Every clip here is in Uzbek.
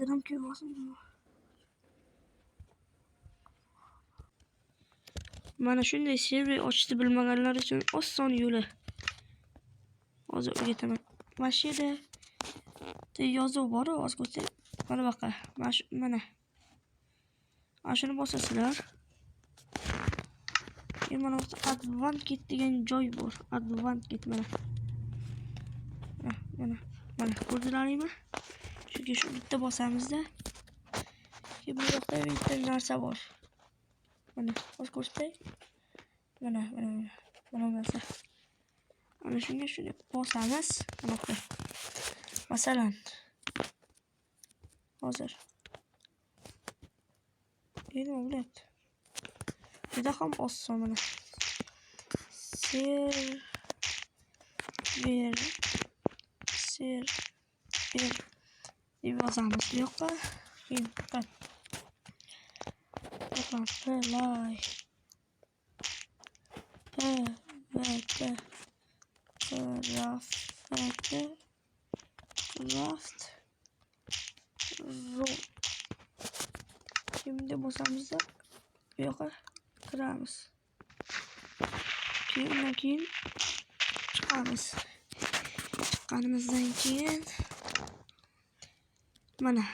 Dedim ki mana shunday server ochishni bilmaganlar uchun oson yo'li. Hozir o'rgataman. Mana shu yerda yozuv bor, hozir ko'rsang. Mana baqa. Mana. Mana shuni bosasizlar. Mana bu Advanced degan joy bor. Advanced mana. Mana ko'rdilaringmi? Chunki shu bitta bosamizda bu yoqda bitta narsa bor. Mana hozir ko'rsatay. Mana narsa. Ana shunga shuni bosamiz. Mana bu. Masalan, hozir endi o'ylab. Juda ham oson mana. Server deb yozamiz bu yoqqa. Keyin play craft roll. Şimdi bosamızda bu yoqqa kiramiz. Keyin chiqamiz. Chiqqanimizdan keyin mana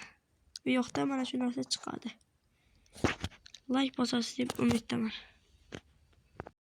bu yoqda mana shu narsa chiqadi. Like bosasiz deb umiddaman.